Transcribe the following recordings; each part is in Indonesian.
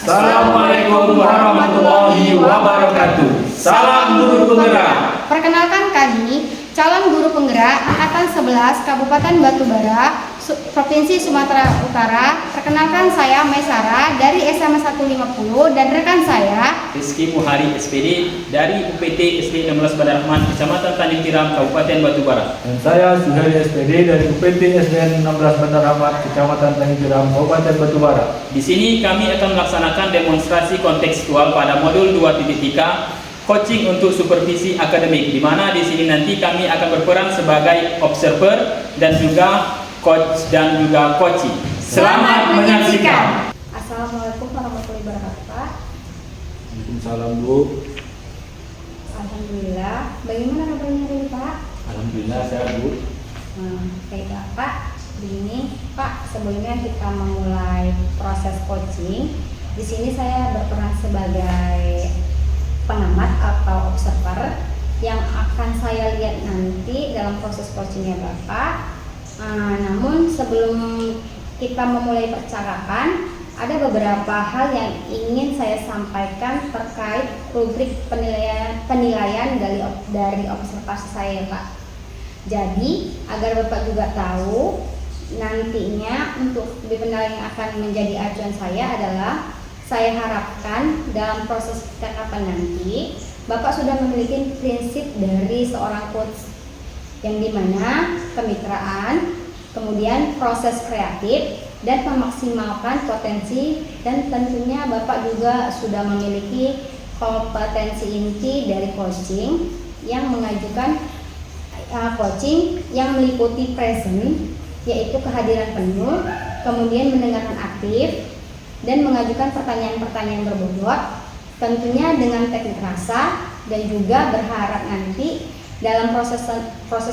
Assalamualaikum warahmatullahi wabarakatuh. Salam guru penggerak. Perkenalkan kami, calon guru penggerak Angkatan 11 Kabupaten Batubara, Provinsi Sumatera Utara. Perkenalkan saya Maisara dari SMA 150 dan rekan saya Rizky Muhari SPD dari UPT SD 16 Bandar Ahmad, Kecamatan Tanjung Tiram, Kabupaten Batubara. Dan saya Suhari SPD dari UPT SD 16 Bandar Ahmad, Kecamatan Tanjung Tiram, Kabupaten Batubara. Di sini kami akan melaksanakan demonstrasi kontekstual pada modul 2.3 coaching untuk supervisi akademik, di mana di sini nanti kami akan berperan sebagai observer dan juga coach dan juga coaching. Selamat menyaksikan. Assalamualaikum warahmatullahi wabarakatuh, Pak. Waalaikumsalam, Bu. Alhamdulillah. Bagaimana kabarnya hari ini, Pak? Alhamdulillah sehat, Bu. Baiklah, Pak. Begini, Pak, sebelumnya kita memulai proses coaching. Di sini saya berperan sebagai pengamat atau observer yang akan saya lihat nanti dalam proses coachingnya Bapak. Namun sebelum kita memulai percakapan, ada beberapa hal yang ingin saya sampaikan terkait rubrik penilaian dari observasi saya, Pak. Jadi agar Bapak juga tahu, nantinya untuk penilaian yang akan menjadi acuan saya adalah, saya harapkan dalam proses percakapan nanti Bapak sudah memiliki prinsip dari seorang coach, yang dimana kemitraan, kemudian proses kreatif, dan memaksimalkan potensi, dan tentunya Bapak juga sudah memiliki kompetensi inti dari coaching yang mengajukan coaching yang meliputi present, yaitu kehadiran penuh, kemudian mendengarkan aktif, dan mengajukan pertanyaan-pertanyaan berbobot, tentunya dengan teknik rasa, dan juga berharap nanti dalam proses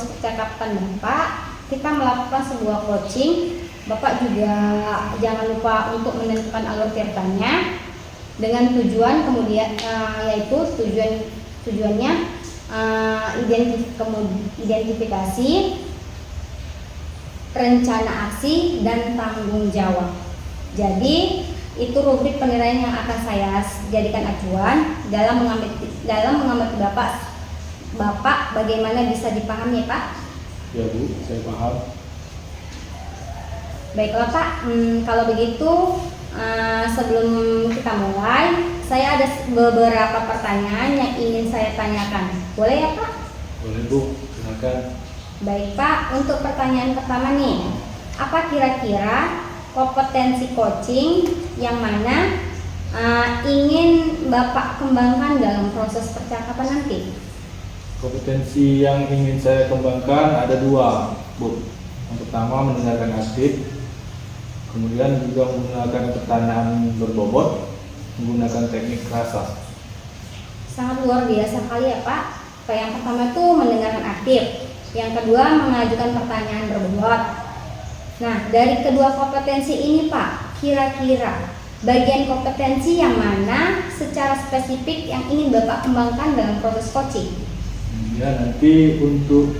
percakapan Bapak kita melakukan sebuah coaching. Bapak juga jangan lupa untuk menentukan alur tirtanya dengan tujuan, kemudian yaitu tujuannya identifikasi, rencana aksi, dan tanggung jawab. Jadi itu rubrik penilaian yang akan saya jadikan acuan dalam mengamati Bapak bagaimana bisa dipahami, Pak? Ya, Bu, saya paham. Baiklah, Pak. Kalau begitu sebelum kita mulai, saya ada beberapa pertanyaan yang ingin saya tanyakan. Boleh ya, Pak? Boleh, Bu, silakan. Baik, Pak. Untuk pertanyaan pertama nih, apa kira-kira kompetensi coaching yang mana ingin Bapak kembangkan dalam proses percakapan nanti? Kompetensi yang ingin saya kembangkan ada dua, Bu. Yang pertama, mendengarkan aktif, kemudian juga menggunakan pertanyaan berbobot, menggunakan teknik rasa. Sangat luar biasa kali ya, Pak. Yang pertama itu mendengarkan aktif, yang kedua mengajukan pertanyaan berbobot. Nah, dari kedua kompetensi ini, Pak, kira-kira bagian kompetensi yang mana secara spesifik yang ingin Bapak kembangkan dalam proses coaching? Ya, nanti untuk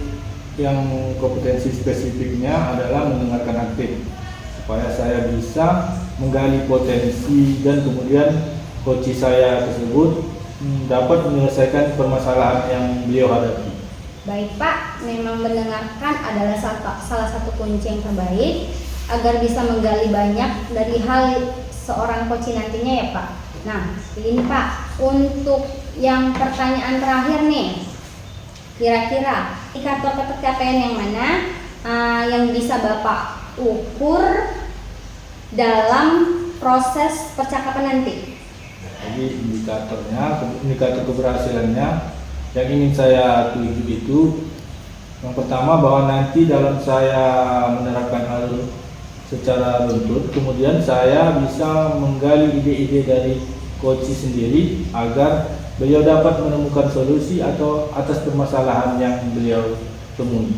yang kompetensi spesifiknya adalah mendengarkan aktif, supaya saya bisa menggali potensi dan kemudian coach saya tersebut dapat menyelesaikan permasalahan yang beliau hadapi. Baik, Pak, memang mendengarkan adalah salah satu kunci yang terbaik agar bisa menggali banyak dari hal seorang coach nantinya ya, Pak. Nah, ini Pak, untuk yang pertanyaan terakhir nih, kira-kira indikator pencapaian yang mana yang bisa Bapak ukur dalam proses percakapan nanti? Jadi indikator keberhasilannya yang ingin saya tuju itu, yang pertama bahwa nanti dalam saya menerapkan alur secara runtut, kemudian saya bisa menggali ide-ide dari coach sendiri agar beliau dapat menemukan solusi atau atas permasalahan yang beliau temui.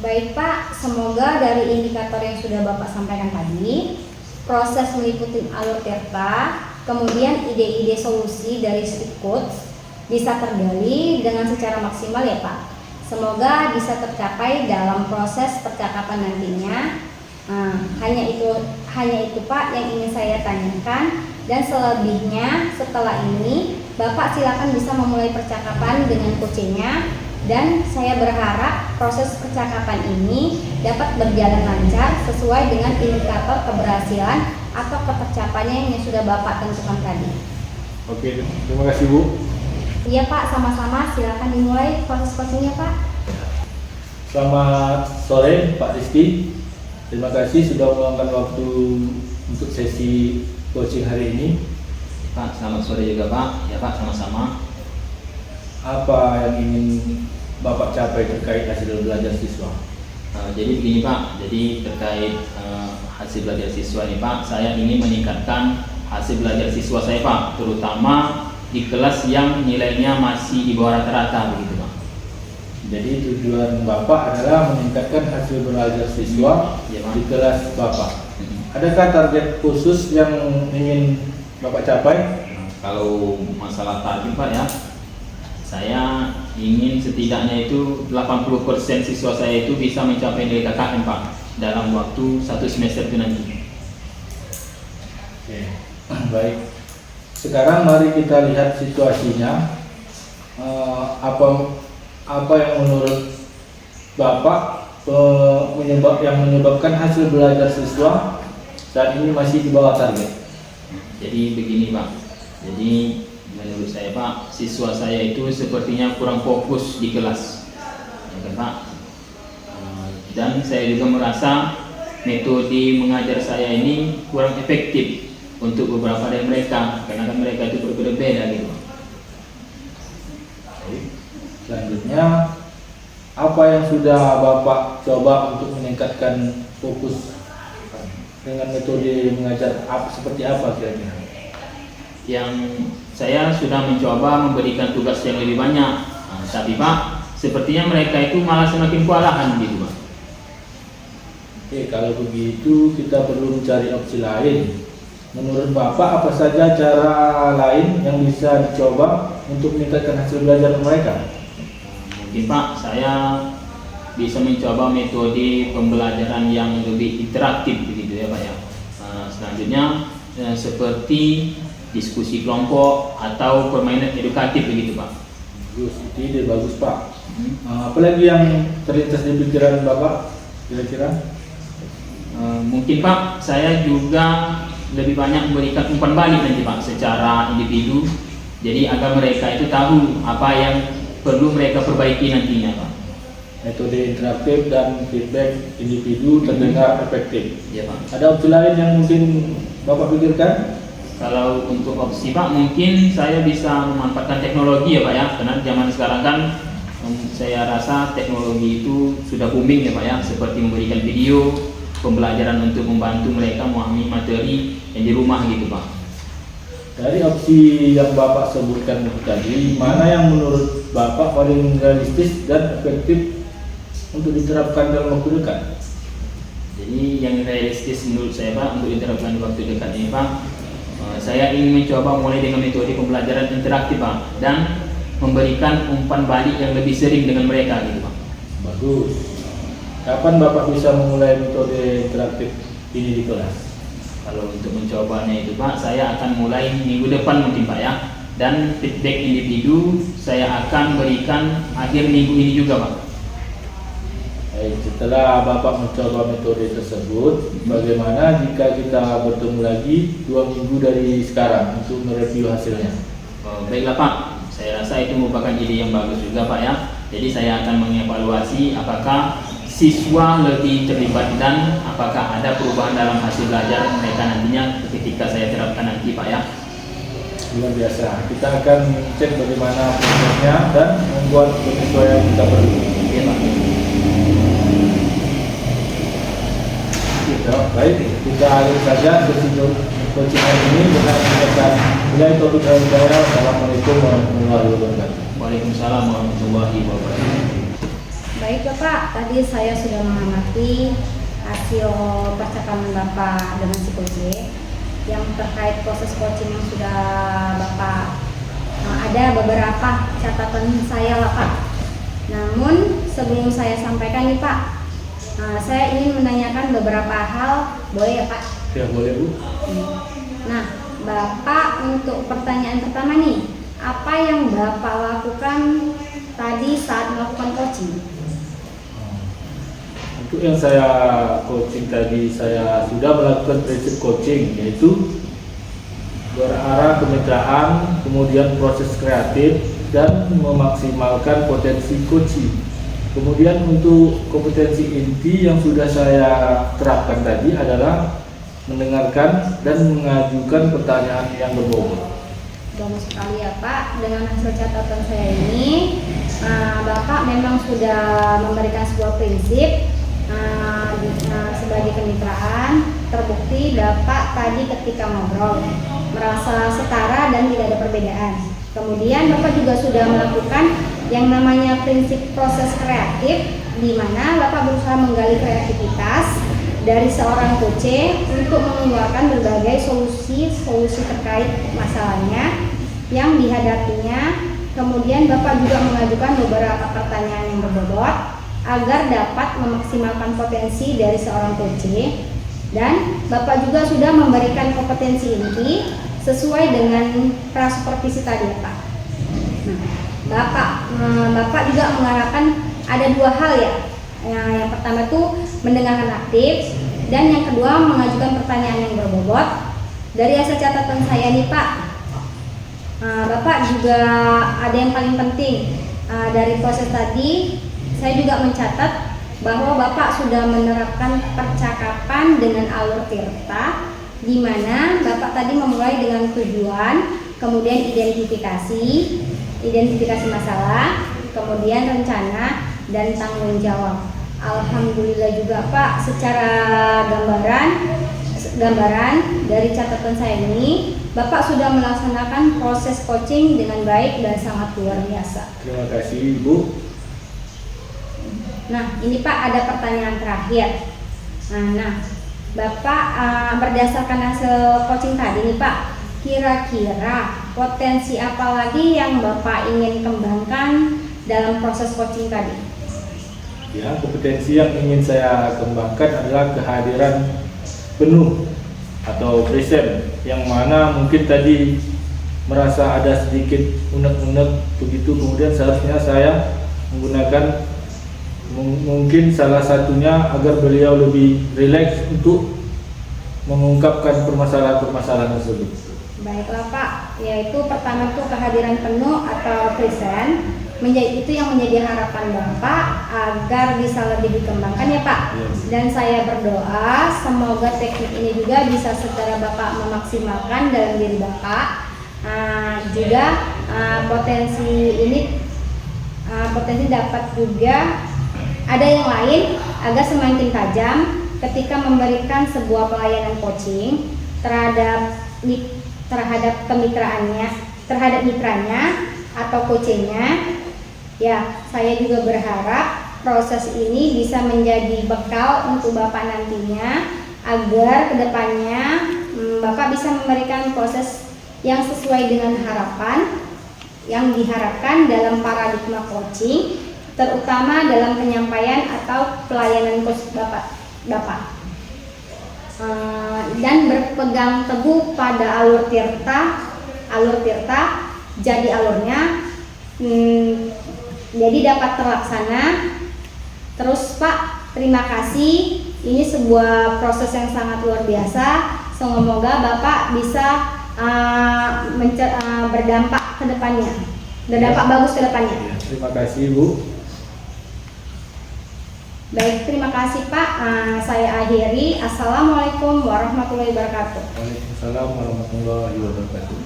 Baik, Pak, semoga dari indikator yang sudah Bapak sampaikan tadi, proses meliputi alur tirta, kemudian ide-ide solusi dari si coach bisa tergali dengan secara maksimal ya, Pak. Semoga bisa tercapai dalam proses percakapan nantinya. Hanya itu Pak yang ingin saya tanyakan. Dan selebihnya setelah ini Bapak silakan bisa memulai percakapan dengan coachnya, dan saya berharap proses percakapan ini dapat berjalan lancar sesuai dengan indikator keberhasilan atau ketercapaiannya yang sudah Bapak tentukan tadi. Oke, terima kasih Bu. Iya Pak, sama-sama, silakan dimulai proses coachingnya Pak. Selamat sore Pak Rizky. Terima kasih sudah meluangkan waktu untuk sesi coaching hari ini. Pak, selamat sore juga Pak. Ya Pak, sama-sama. Apa yang ingin Bapak capai terkait hasil belajar siswa? Jadi begini Pak, jadi terkait hasil belajar siswa ini Pak, saya ingin meningkatkan hasil belajar siswa saya Pak, terutama di kelas yang nilainya masih di bawah rata-rata begitu Pak. Jadi tujuan Bapak adalah meningkatkan hasil belajar siswa Ya, Pak. di kelas Bapak. Adakah target khusus yang ingin Bapak capai? Kalau masalah target Pak ya, saya ingin setidaknya itu 80% siswa saya itu bisa mencapai nilai KKM Pak dalam waktu 1 semester itu nanti. Oke. Baik. Sekarang mari kita lihat situasinya. Apa yang menurut Bapak yang menyebabkan hasil belajar siswa saat ini masih di bawah target? Jadi begini Pak, jadi menurut saya Pak, siswa saya itu sepertinya kurang fokus di kelas, ya kan Pak. Dan saya juga merasa metode mengajar saya ini kurang efektif untuk beberapa dari mereka, karena kan mereka itu berbeda-beda gitu. Baik. Selanjutnya, apa yang sudah Bapak coba untuk meningkatkan fokus dengan metode mengajar seperti apa kira-kira? Yang saya sudah mencoba memberikan tugas yang lebih banyak, tapi Pak, sepertinya mereka itu malah semakin kewalahan gitu Pak. Oke, kalau begitu kita perlu mencari opsi lain. Menurut Bapak, apa saja cara lain yang bisa dicoba untuk meningkatkan hasil belajar mereka? Mungkin Pak, saya bisa mencoba metode pembelajaran yang lebih interaktif begitu ya Pak ya. Selanjutnya seperti diskusi kelompok atau permainan edukatif begitu Pak. Bagus, itu ide bagus Pak. Apalagi yang terlintas di pikiran Bapak kira-kira? Mungkin Pak, saya juga lebih banyak memberikan umpan balik nanti Pak secara individu, jadi agar mereka itu tahu apa yang perlu mereka perbaiki nantinya Pak. Metode interaktif dan feedback individu terdengar efektif. Ya Pak. Ada opsi lain yang mungkin Bapak pikirkan? Kalau untuk opsi Pak, mungkin saya bisa memanfaatkan teknologi ya Pak ya, karena zaman sekarang kan saya rasa teknologi itu sudah booming ya Pak ya, seperti memberikan video pembelajaran untuk membantu mereka memahami materi yang di rumah gitu Pak. Dari opsi yang Bapak sebutkan tadi, mana yang menurut Bapak paling realistis dan efektif untuk diterapkan dalam waktu dekat? Jadi yang realistis menurut saya Pak untuk diterapkan di waktu dekat ini Pak, saya ingin mencoba mulai dengan metode pembelajaran interaktif Pak, dan memberikan umpan balik yang lebih sering dengan mereka gitu Pak. Bagus. Kapan Bapak bisa memulai metode interaktif ini di kelas? Kalau untuk mencobanya itu Pak, saya akan mulai minggu depan mungkin Pak ya, dan feedback individu saya akan berikan akhir minggu ini juga Pak. Baik, setelah Bapak mencoba metode tersebut, bagaimana jika kita bertemu lagi 2 minggu dari sekarang untuk mereview hasilnya? Baiklah Pak, saya rasa itu merupakan ide yang bagus juga Pak ya. Jadi saya akan mengevaluasi apakah siswa lebih terlibat dan apakah ada perubahan dalam hasil belajar mereka nantinya ketika saya terapkan nanti Pak ya. Luar biasa. Kita akan cek bagaimana prosesnya dan membuat penyesuaian yang kita perlu. Oke Pak. Ya, baik, kita akhiri saja sesi coaching hari ini dengan mengucapkan nilai topik dari saya. Assalamualaikum warahmatullahi wabarakatuh. Waalaikumsalam warahmatullahi wabarakatuh. Baik Bapak, tadi saya sudah mengamati hasil percakapan Bapak dengan si coach yang terkait proses coaching yang sudah Bapak. Ada beberapa catatan saya lah Pak. Namun sebelum saya sampaikan nih Pak, saya ingin menanyakan beberapa hal, boleh ya Pak? Ya boleh Bu. Nah, Bapak, untuk pertanyaan pertama nih, apa yang Bapak lakukan tadi saat melakukan coaching? Untuk yang saya coaching tadi, saya sudah melakukan prinsip coaching, yaitu berarah kemitraan, kemudian proses kreatif, dan memaksimalkan potensi coaching. Kemudian untuk kompetensi inti yang sudah saya terapkan tadi adalah mendengarkan dan mengajukan pertanyaan yang berbobot. Bagus sekali ya Pak. Dengan hasil catatan saya ini, Bapak memang sudah memberikan sebuah prinsip sebagai kemitraan. Terbukti Bapak tadi ketika ngobrol merasa setara dan tidak ada perbedaan. Kemudian Bapak juga sudah melakukan yang namanya prinsip proses kreatif, di mana Bapak berusaha menggali kreativitas dari seorang coach untuk mengeluarkan berbagai solusi terkait masalahnya yang dihadapinya. Kemudian Bapak juga mengajukan beberapa pertanyaan yang berbobot agar dapat memaksimalkan potensi dari seorang coach, dan Bapak juga sudah memberikan kompetensi inti sesuai dengan pra-supervisi tadi ya Pak. Bapak juga mengarahkan ada dua hal ya. Yang pertama itu mendengarkan aktif, dan yang kedua mengajukan pertanyaan yang berbobot. Dari hasil catatan saya nih Pak, Bapak juga ada yang paling penting dari proses tadi. Saya juga mencatat bahwa Bapak sudah menerapkan percakapan dengan alur tirta, di mana Bapak tadi memulai dengan tujuan, kemudian identifikasi masalah, kemudian rencana dan tanggung jawab. Alhamdulillah juga Pak, secara gambaran dari catatan saya ini, Bapak sudah melaksanakan proses coaching dengan baik dan sangat luar biasa. Terima kasih Ibu. Nah, ini Pak ada pertanyaan terakhir. Nah, Bapak berdasarkan hasil coaching tadi nih Pak, kira-kira potensi apa lagi yang Bapak ingin kembangkan dalam proses coaching tadi? Ya, kompetensi yang ingin saya kembangkan adalah kehadiran penuh atau present, yang mana mungkin tadi merasa ada sedikit unek-unek begitu, kemudian seharusnya saya menggunakan mungkin salah satunya agar beliau lebih rileks untuk mengungkapkan permasalahan-permasalahan tersebut. Baiklah Pak, yaitu pertama itu kehadiran penuh atau present, itu yang menjadi harapan Bapak agar bisa lebih dikembangkan ya Pak. Yes. Dan saya berdoa semoga teknik ini juga bisa secara Bapak memaksimalkan dalam diri Bapak. Juga potensi dapat juga ada yang lain agar semakin tajam ketika memberikan sebuah pelayanan coaching terhadap mitranya atau coachingnya. Ya, saya juga berharap proses ini bisa menjadi bekal untuk Bapak nantinya agar kedepannya Bapak bisa memberikan proses yang sesuai dengan harapan yang diharapkan dalam paradigma coaching, terutama dalam penyampaian atau pelayanan coach Bapak. Dan berpegang teguh pada alur tirta jadi alurnya jadi dapat terlaksana. Terus Pak, terima kasih. Ini sebuah proses yang sangat luar biasa. Semoga Bapak bisa berdampak ke depannya, berdampak bagus ke depannya. Terima kasih Bu. Baik, terima kasih Pak. Saya akhiri. Assalamualaikum warahmatullahi wabarakatuh. Waalaikumsalam warahmatullahi wabarakatuh.